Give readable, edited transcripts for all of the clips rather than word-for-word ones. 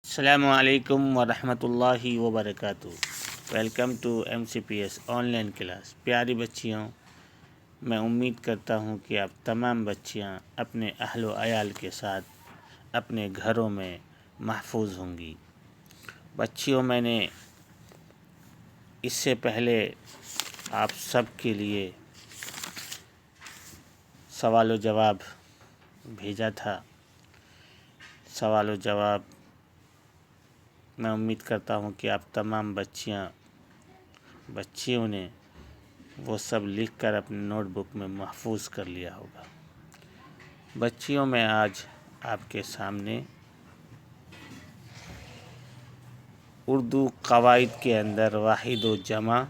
السلام علیکم ورحمۃ اللہ وبرکاتہ۔ Welcome to MCPS online class. پیاری بچیوں، میں امید کرتا ہوں کہ آپ تمام بچیاں اپنے اہل و عیال کے ساتھ اپنے گھروں میں محفوظ ہوں گی۔ بچیوں، میں نے اس سے پہلے آپ سب کے لیے سوال و جواب بھیجا تھا۔ سوال و جواب میں امید کرتا ہوں کہ آپ تمام بچیوں نے وہ سب لکھ کر اپنے نوٹ بک میں محفوظ کر لیا ہوگا۔ بچیوں، میں آج آپ کے سامنے اردو قواعد کے اندر واحد و جمع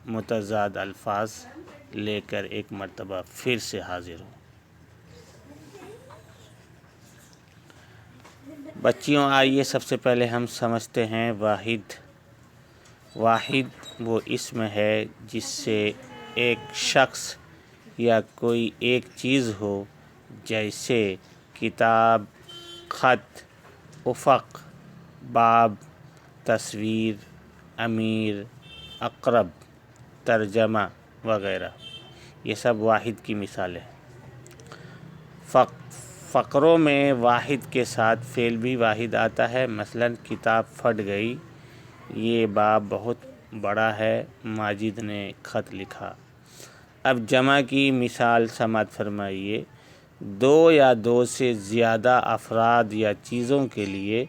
متضاد الفاظ لے کر ایک مرتبہ پھر سے حاضر ہوں۔ بچیوں، آئیے سب سے پہلے ہم سمجھتے ہیں واحد وہ اسم ہے جس سے ایک شخص یا کوئی ایک چیز ہو، جیسے کتاب، خط، افق، باب، تصویر، امیر، اقرب، ترجمہ وغیرہ۔ یہ سب واحد کی مثالیں ہیں۔ فقروں میں واحد کے ساتھ فعل بھی واحد آتا ہے۔ مثلا کتاب پھٹ گئی، یہ باب بہت بڑا ہے، ماجد نے خط لکھا۔ اب جمع کی مثال سماعت فرمائیے۔ دو یا دو سے زیادہ افراد یا چیزوں کے لیے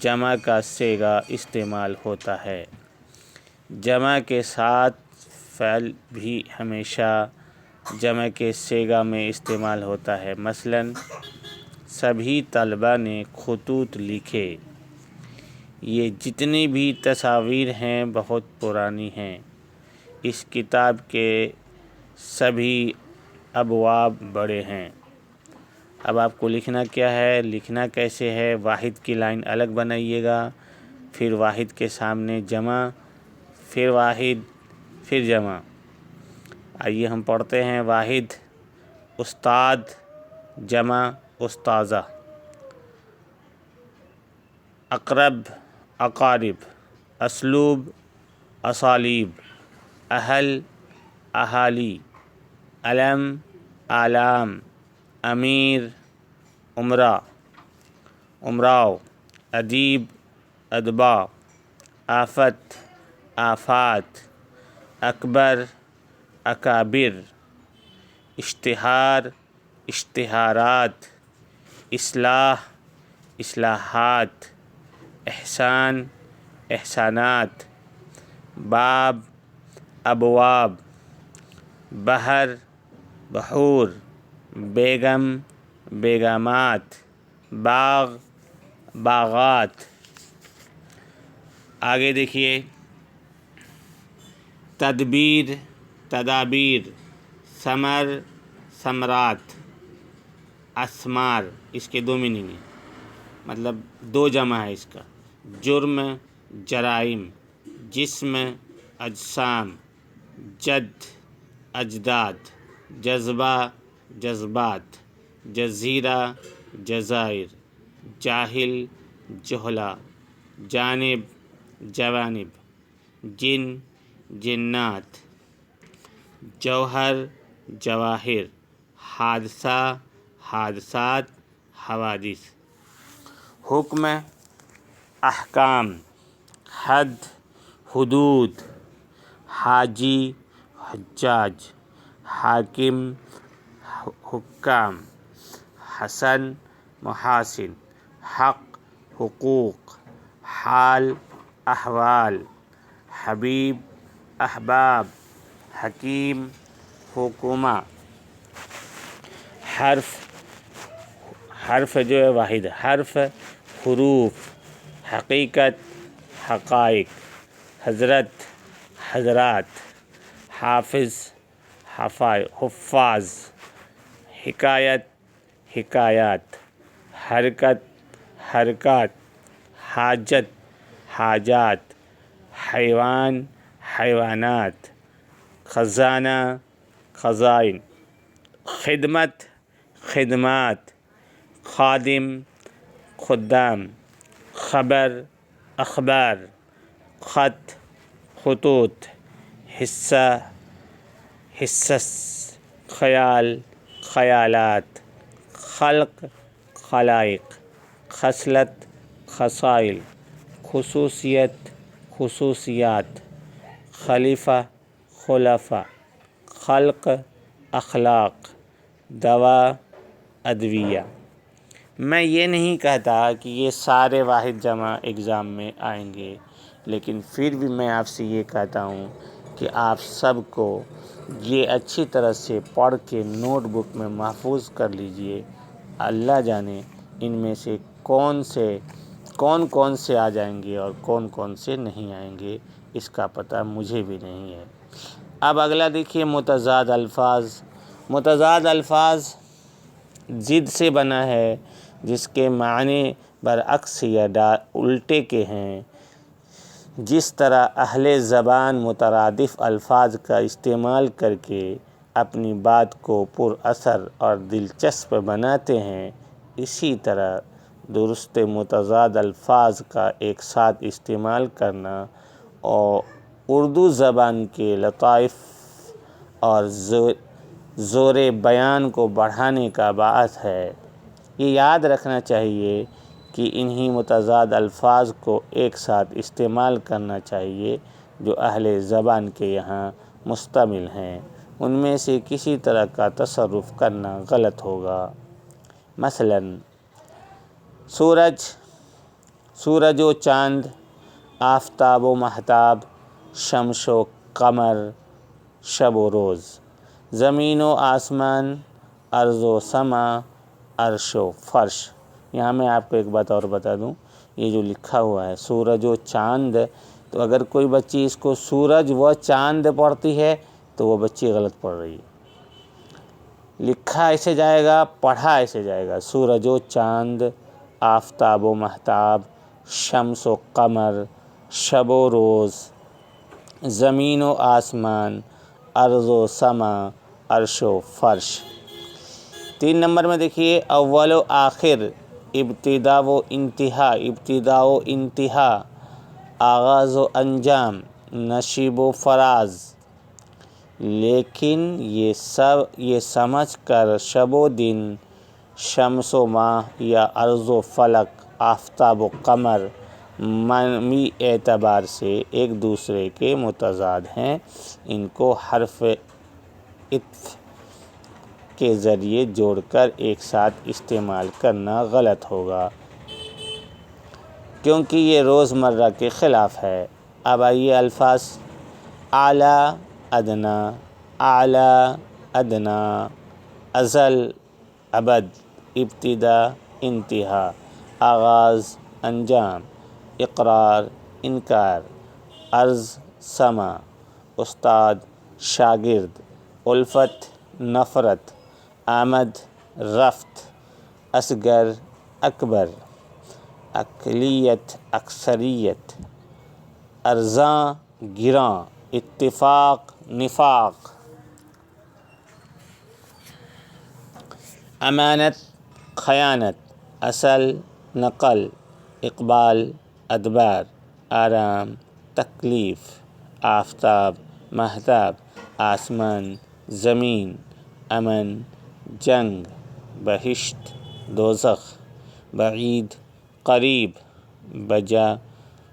جمع کا صیغہ استعمال ہوتا ہے۔ جمع کے ساتھ فعل بھی ہمیشہ جمع کے صیغہ میں استعمال ہوتا ہے۔ مثلا سبھی طلباء نے خطوط لکھے۔ یہ جتنی بھی تصاویر ہیں بہت پرانی ہیں۔ اس کتاب کے سبھی ابواب بڑے ہیں۔ اب آپ کو لکھنا کیا ہے، لکھنا کیسے ہے؟ واحد کی لائن الگ بنائیے گا، پھر واحد کے سامنے جمع، پھر واحد، پھر جمع۔ آئیے ہم پڑھتے ہیں۔ واحد استاد، جمع استاذہ۔ اقرب اقارب، اسلوب اسالیب، اہل اہالی، علم اعلام، امیر امراء امراء، ادیب ادباء، آفت آفات، اکبر اکابر، اشتہار اشتہارات، اصلاح اصلاحات، احسان احسانات، باب ابواب، بحر بحور، بیگم بیگمات، باغ باغات۔ آگے دیکھیے۔ تدبیر تدابیر، ثمر ثمرات، اسمار۔ اس کے دو میننگ ہیں، مطلب دو جمع ہے اس کا۔ جرم جرائم، جسم اجسام، جد اجداد، جذبہ جذبات، جزیرہ جزائر، جاہل جہلا، جانب جوانب، جن جنات، جوہر جواہر، حادثہ حادثات، حوادث۔ حکم احکام، حد حدود، حاجی حجاج، حاکم حکام، حسن محاسن، حق حقوق، حال احوال، حبیب احباب، حکیم حکومہ۔ حرف جو ہے واحد، حرف حروف، حقیقت حقائق، حضرت حضرات، حافظ حفاظ، حکایت حکایات، حرکت حرکات، حاجت حاجات، حیوان حیوانات، خزانہ خزائن، خدمت خدمات، خادم خدام، خبر اخبار، خط خطوط، حصہ حصص، خیال خیالات، خلق خلائق، خصلت خصائل، خصوصیت خصوصیات، خلیفہ خلفاء، خلق اخلاق، دوا ادویہ۔ میں یہ نہیں کہتا کہ یہ سارے واحد جمع ایگزام میں آئیں گے، لیکن پھر بھی میں آپ سے یہ کہتا ہوں کہ آپ سب کو یہ اچھی طرح سے پڑھ کے نوٹ بک میں محفوظ کر لیجئے۔ اللہ جانے ان میں سے کون کون سے آ جائیں گے اور کون سے نہیں آئیں گے، اس کا پتہ مجھے بھی نہیں ہے۔ اب اگلا دیکھیے متضاد الفاظ۔ متضاد الفاظ ضد سے بنا ہے، جس کے معنی برعکس یا الٹے کے ہیں۔ جس طرح اہل زبان مترادف الفاظ کا استعمال کر کے اپنی بات کو پر اثر اور دلچسپ بناتے ہیں، اسی طرح درست متضاد الفاظ کا ایک ساتھ استعمال کرنا اور اردو زبان کے لطائف اور زور بیان کو بڑھانے کا باعث ہے۔ یہ یاد رکھنا چاہیے کہ انہی متضاد الفاظ کو ایک ساتھ استعمال کرنا چاہیے جو اہل زبان کے یہاں مستعمل ہیں۔ ان میں سے کسی طرح کا تصرف کرنا غلط ہوگا۔ مثلاً سورج و چاند، آفتاب و مہتاب، شمس و قمر، شب و روز، زمین و آسمان، ارض و سما، عرش و فرش۔ یہاں میں آپ کو ایک بات اور بتا دوں، یہ جو لکھا ہوا ہے سورج و چاند، تو اگر کوئی بچی اس کو سورج و چاند پڑھتی ہے تو وہ بچی غلط پڑھ رہی ہے۔ لکھا ایسے جائے گا، پڑھا ایسے جائے گا، سورج و چاند، آفتاب و مہتاب، شمس و قمر، شب و روز، زمین و آسمان، ارض و سما، عرش و فرش۔ 3 نمبر میں دیکھیے اول و آخر، ابتدا و انتہا، آغاز و انجام، نشیب و فراز۔ لیکن یہ سمجھ کر شب و دن، شمس و ماہ یا ارض و فلک، آفتاب و قمر معنوی اعتبار سے ایک دوسرے کے متضاد ہیں، ان کو حرف عطف کے ذریعے جوڑ کر ایک ساتھ استعمال کرنا غلط ہوگا، کیونکہ یہ روزمرہ کے خلاف ہے۔ اب آئیے الفاظ اعلیٰ ادنا، اعلیٰ ادنا، ازل ابد، ابتدا انتہا، آغاز انجام، اقرار انکار، عرض سماع، استاد شاگرد، الفت نفرت، آمد رفت، اصغر اکبر، اقلیت اکثریت، ارزاں گراں، اتفاق نفاق، امانت خیانت، اصل نقل، اقبال ادبار، آرام تکلیف، آفتاب مہتاب، آسمان زمین، امن جنگ، بہشت دوزخ، بعید قریب،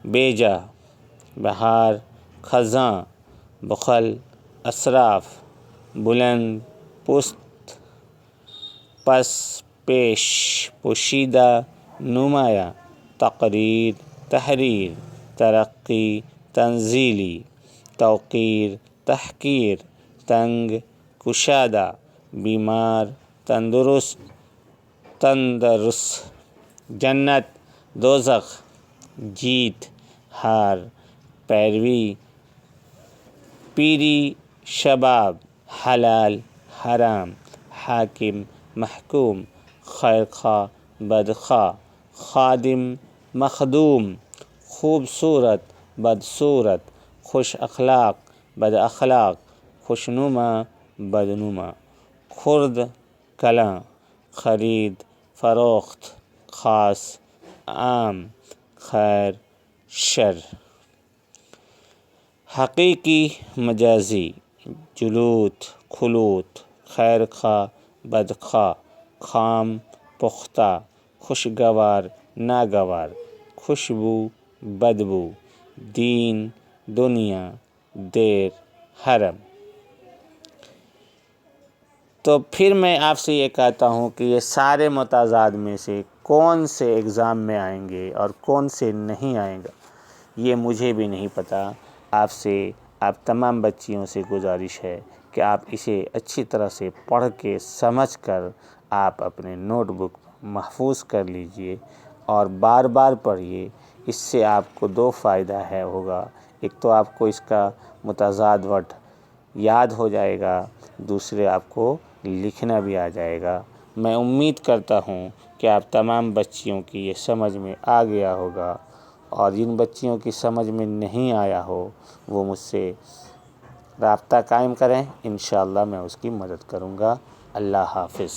بیجا بہار خزاں، بخل اسراف، بلند پست پس پیش، پوشیدہ نمایاں، تقریر تحریر، ترقی تنزیلی، توقیر تحقیر، تنگ کشادہ، بیمار تندرست، جنت دوزخ، جیت ہار، پیروی پیری شباب، حلال حرام، حاکم محکوم، خیرخواہ بدخواہ، خادم مخدوم، خوبصورت بدصورت، خوش اخلاق بد اخلاق، خوشنما بدنما، خرد کلاں، خرید فروخت، خاص عام، خیر شر. حقیقی مجازی جلوت خلوت خیر خواہ بدخواہ خام پختہ خوشگوار ناگوار خوشبو بدبو دین دنیا دیر حرم. تو پھر میں آپ سے یہ کہتا ہوں کہ یہ سارے متضاد میں سے کون سے ایگزام میں آئیں گے اور کون سے نہیں آئیں گا یہ مجھے بھی نہیں پتہ. آپ تمام بچیوں سے گزارش ہے کہ آپ اسے اچھی طرح سے پڑھ کے سمجھ کر آپ اپنے نوٹ بک محفوظ کر لیجئے اور بار بار پڑھیے. اس سے آپ کو دو فائدہ ہوگا. ایک تو آپ کو اس کا متضاد ورڈ یاد ہو جائے گا، دوسرے آپ کو لکھنا بھی آ جائے گا. میں امید کرتا ہوں کہ آپ تمام بچیوں کی یہ سمجھ میں آ گیا ہوگا، اور جن بچیوں کی سمجھ میں نہیں آیا ہو وہ مجھ سے رابطہ قائم کریں، انشاءاللہ میں اس کی مدد کروں گا. اللہ حافظ.